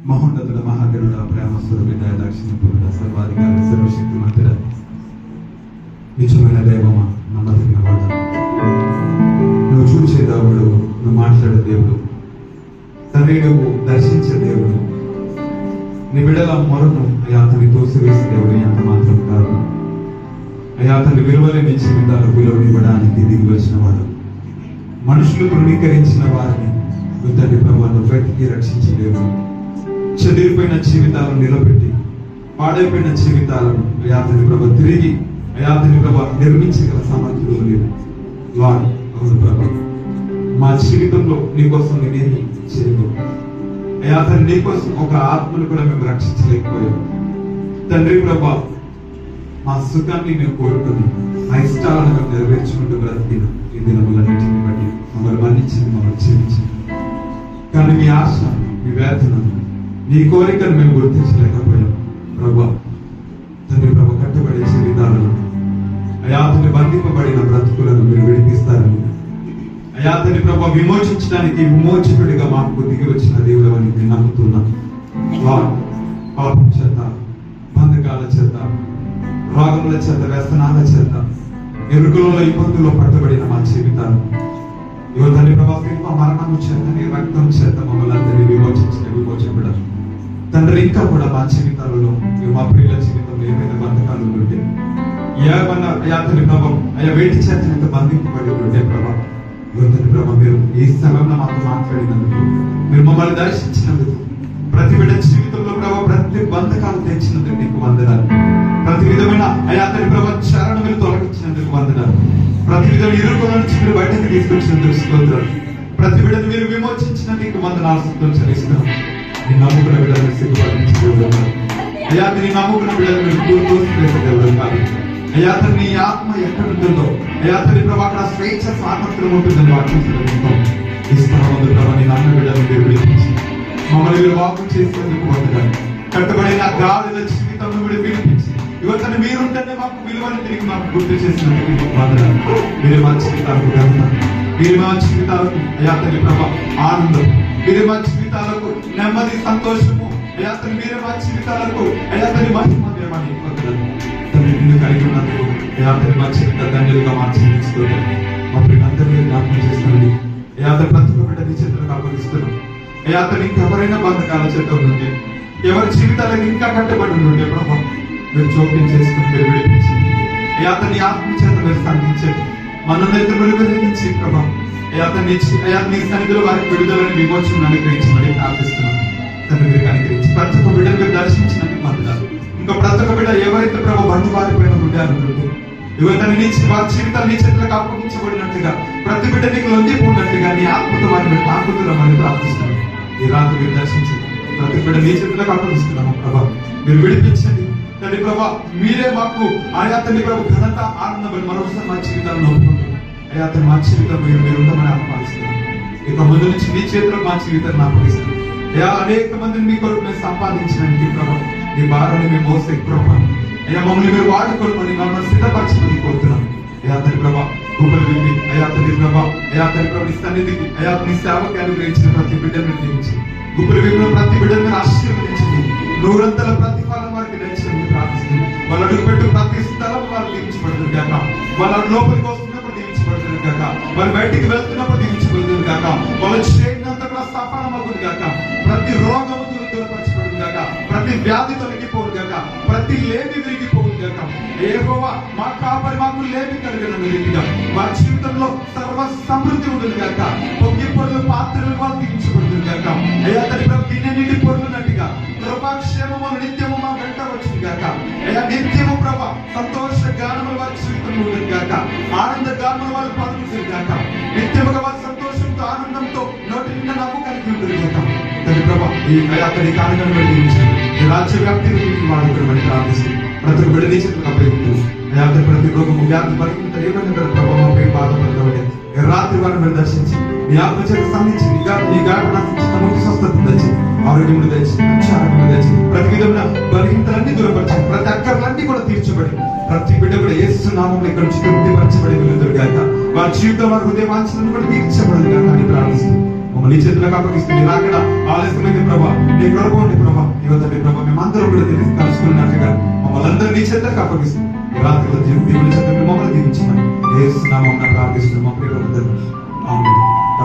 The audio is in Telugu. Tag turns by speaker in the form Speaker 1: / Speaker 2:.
Speaker 1: మహోన్నతుడ, మహాగణుడ, ప్రేమ స్వరూపి, దయాదాక్షిణ్య పూర్ణ, సర్వాధికారి, సర్వశక్తి మంతుడ, నిజమైన దైవమా, నమ్మదగిన వాడ, నువ్వు చూసే దేవుడు, నువ్వు మాట్లాడే దేవుడు, తండ్రి నువ్వు దర్శించే దేవుడు, నీ బిడ్డల మొరను అయ్యా అతన్ని తోసివేసే దేవుడు ఎంత మాత్రం కాదు. అయ్యా అతన్ని విలువలేని జీవితాలకు విలువనివ్వడానికి దిగి వచ్చిన వాడు, మనుషులు తృణీకరించిన వారిని తండ్రి ప్రభువును వెతికి రక్షించే దేవుడు, చెదిరిపోయిన జీవితాలను నిలబెట్టి పాడైపోయిన జీవితాలను అయ్యా తండ్రి ప్రభు తిరిగి అయ్యా తండ్రి ప్రభు నిర్మించగల సామర్థ్యం లేదు. లార్డ్, అవును ప్రభు, మా జీవితంలో నీకోసం నేనేమి చేయలేదు అయ్యా తండ్రి, నీకోసం ఒక ఆత్మను కూడా మేము రక్షించలేకపోయాం తండ్రి ప్రభు. మా సుఖాన్ని మేము కోరుకుని మా ఇష్టాలను మేము నెరవేర్చుకుంటూ బ్రతికిన ఈ దినములన్నింటిని బట్టి మమ్మల్ని మన్నించింది, మమ్మల్ని క్షమించింది. కానీ మీ ఆశ, మీ వేదనను, నీ కోరికను మేము గుర్తించలేకపోయాం ప్రభా. తండ్రి ప్రభు, కట్టుబడే జీవితాలను అయ్యా తండ్రి బంధింపబడిన బ్రతుకులను మీరు విడిపిస్తారని అయ్యా తండ్రి ప్రభు, విమోచించడానికి విమోచకుడిగా మాకు దిగి వచ్చిన దేవుడు అని నేను నమ్ముతున్నాం. పాపం చేత, బంధకాల చేత, రోగముల చేత, వ్యసనాల చేత, ఎరుకులలో ఇబ్బందుల్లో పట్టబడిన మా జీవితాలు ఇవ్వ తండ్రి ప్రభా, మరణము చేత, నీ రక్తం చేత మమ్మల్ని అందరినీ విమోచించిన విమోచకుడు తండ్రి. ఇంకా కూడా మా జీవితాలలో మా ప్రియుల జీవితంలో ఏమైనా బంధకాలు ఉంటే, ఏమన్నా అయ్యా తండ్రి ప్రభా, అయ్యా వేటి చేత ఎంత బంధింపబడి ఉంటే ప్రభా, తండ్రి ప్రభా, మీరు ఈ స్థలంలో మాకు మాట్లాడినందుకు, మీరు మమ్మల్ని దర్శించినందుకు, ప్రతి బిడ్డ జీవితంలో ప్రభావ ప్రతి బంధకాలు తెచ్చినందుకు నీకు వందనాలు. ప్రతి విధమైన అయ్యా తండ్రి ప్రభా చరణ మీరు తొలగించినందుకు వందనాలు. ప్రతి విధమైన ఇరుకుల నుంచి మీరు బయటకు తీసుకొచ్చినందుకు స్తోత్రాలు. ప్రతి బిడ్డను మీరు విమోచించినందుకు వందనాలు చెల్లిస్తున్నాం. నీ నమ్ముకున్న బిడ్డలను సిగ్గుపడించి దేవుడు అయ్యా, నీ నమ్ముకున్న బిడ్డలు మీరు తోసివేసే దేవుడు కాదు అయ్యా. నీ ఆత్మ ఎక్కడ ఉంటుందో అయ్యా తండ్రి ప్రభా, అక్కడ స్వేచ్ఛ స్వాతంత్రం ఉంటుందని వాక్యం ఇస్తున్నాం. ప్రభా, నీ నమ్మిన బిడ్డలను మీరు విడిపించి మమ్మల్ని మీరు వాకు చేసేందుకు వందనాలు. కట్టుబడిన గాలిల జీవితంలో మీరు విడిపించి యువతను మీరుంటేనే మాకు విలువను తిరిగి మాకు గుర్తు చేసినందుకు మీకు వందనాలు. మీరు మా జీవితాలకు ఘనత, మీరు మా జీవితాలకు అయ్యా తండ్రి ప్రభా ఆనందం, మీరు మా జీవితాలకు నెమ్మది, సంతోషము అయ్యా తండ్రి, మీరు మా జీవితాలకు అయ్యా తండ్రి మహిమ దేవాన్ని వందనాలు. తండ్రి నిన్ను కలిగి ఉన్నందుకు అయ్యా తండ్రి మా జీవిత ధన్యులుగా మార్చేస్తున్నాం. మా పిల్లలందరినీ జ్ఞాపకం చేస్తున్నది అయ్యా తండ్రి, ప్రతి ఒక్క బిడ్డ నీ చేతులకు అప్పగిస్తున్నాం అయ్యా తండ్రి. ఇంకెవరైనా బంధకాల చేత ఉంటే, ఎవరి జీవితాలకు ఇంకా కట్టబడి ఉంటే ప్రభా, మీరు జోక్యం చేసుకుని మీరు విడిపించండి అయ్యా తండ్రి. ఆత్మ చేత మీరు సంధించండి, మనల్ని వెలిగించి ప్రభా అయ్యా తండ్రి, అయ్యా నీ సన్నిధిలో వారికి విడుదలని విమోచనను అనుగ్రహించమని ప్రార్థిస్తున్నాం తండ్రి. మీరు అనుగ్రహించి ప్రతి ఒక్క బిడ్డను మీరు దర్శించినందుకు వందనాలు. ఇంకా ప్రతి ఒక్క బిడ్డ ఎవరైతే ప్రభా బంధు వారిపైన ఉండాలనుకుంటే, యువతని నీ వారి జీవితాలు నీ చేతులకు అప్పగించబడినట్టుగా, ప్రతి బిడ్డ నీకు లొంగిపోయినట్టుగా నీ ఆత్మతో వారిని తాకుతున్నామని ప్రార్థిస్తున్నాం. ఈ రాత్రి మీరు దర్శించండి, ప్రతి బిడ్డ నీ చేతులకు అప్పగిస్తున్నాము ప్రభా, మీరు విడిపించండి తండ్రి ప్రభా. మీరే మాకు ఆయా తండ్రి ప్రభు ఘనత, ఆనందం మరొకసారి మా జీవితాలను ఒప్పుకుంటాం అయ్యా తండ్రి. మా జీవితం మీరు ఉండమని ఆహ్వానిస్తున్నాం. ఇక ముందు నుంచి నీ చేతిలో మా జీవితాన్ని అప్పగిస్తున్నాం అయ్యా. అనేక మందిని మీ కొరకు మేము సంపాదించడానికి ప్రభా, నీ భారాన్ని మేము మోసే ప్రభా అయ్యా, మమ్మల్ని మీరు వాడుకోమని మమ్మల్ని సిద్ధపరచమని కోరుతున్నాం అయ్యా తండ్రి ప్రభా. గూగుల్ విని అయ్యా తండ్రి ప్రభా, అయ్యా తండ్రి ప్రభు నీ సన్నిధికి అయ్యా నీ సేవకి అనుగ్రహించిన ప్రతి బిడ్డను దీవించి, గూగుల్ విని ప్రతి బిడ్డను మీరు ఆశీర్వదించింది, నూరంతల ప్రతిఫలం వారికి దయచేయండి ప్రార్థిస్తుంది. వాళ్ళు అడుగుపెట్టు ప్రతి స్థలం వాళ్ళు దీవించబడుతుంది కాక, వాళ్ళు లోపలికి వస్తున్నప్పుడు దీవించబడుతుంది కాక, వాళ్ళు బయటికి వెళ్తున్నప్పుడు దీవించబడుతుంది కాక, వాళ్ళు చేయనంత కూడా సఫలమవుతుంది కాక, ప్రతి రోగము దూరపరచబడుతుంది కాక, ప్రతి వ్యాధి తొలగిపోదు కాక, ప్రతి లేమి విరిగిపోదు కాక. యెహోవా మా కాపరి, మాకు లేమి కలిగిన రీతిగా మా జీవితంలో సర్వ సమృద్ధి ఉంటుంది కాక. పొంగి పొరులు పాత్రలు వాళ్ళు దీవించబడుతుంది కాక అయ్యా తండ్రి ప్రభు, గిన్నె నిండి పొరులున్నట్టుగా కృపాక్షేమము నిత్యము మా వెంట వచ్చింది కాక అయ్యా. నిత్యము ప్రభా సంతోష గానములు వారి జీవితంలో ఉంటుంది కాక, ఆనంద గానములు వాళ్ళు పాల్గొంటుంది కాక, నిత్యముగా వారి సంతోషంతో ఆనందంతో నోటి నిండా నవ్వు కలిగి ఉంటుంది కాక తండ్రి ప్రభా. ఈ అయ్యా తండ్రి కార్యక్రమం దీవించండి, ఈ రాజ్య వ్యాప్తిని వాడుకోవడం ప్రార్థిస్తుంది. ప్రతి ఒక్క విడదీ చేతులకు అప్పగిస్తుంది అయ్యా తండ్రి. ప్రతి రోగము, వ్యాధి, బలహీనత ఏమైనా ప్రభావంపై బాధపడుతూ ఉంటే రాత్రి వారిని మీరు దర్శించి నీ ఆత్మ చేత సంధించి నీ గాఢముక్తి స్వస్థత తెచ్చి, ఆరోగ్యములు తెచ్చి, ఆరోగ్యములు తెచ్చి, ప్రతి విధమైన బలహీనతలన్నీ దూరపరిచి, ప్రతి అక్కర్లన్నీ కూడా తీర్చబడి, ప్రతి బిడ్డ కూడా యేసు నామములో ఇక్కడ నుంచి తృప్తిపరచబడి వెలుగురు గాక. వారి జీవితం, వారి హృదయ వాంఛలను కూడా తీర్చబడదు గాక అని ప్రార్థిస్తుంది. మమ్మల్ని నీ చేతులకు అప్పగిస్తుంది. అక్కడ ఆలస్యమైంది ప్రభా, నీ కృప ఉంది ప్రభా. యువతని ప్రభా, మేమందరం కూడా దీన్ని కలుసుకున్నట్టుగా మమ్మల్ని అందరూ నీ చేతులకు అప్పగిస్తుంది. ఈ రాత్రిలో దేవుని చేత మమ్మల్ని దీవించమని యేసు నామమున ప్రార్థిస్తున్నాము ప్రియ బ్రదర్. ఆమేన్.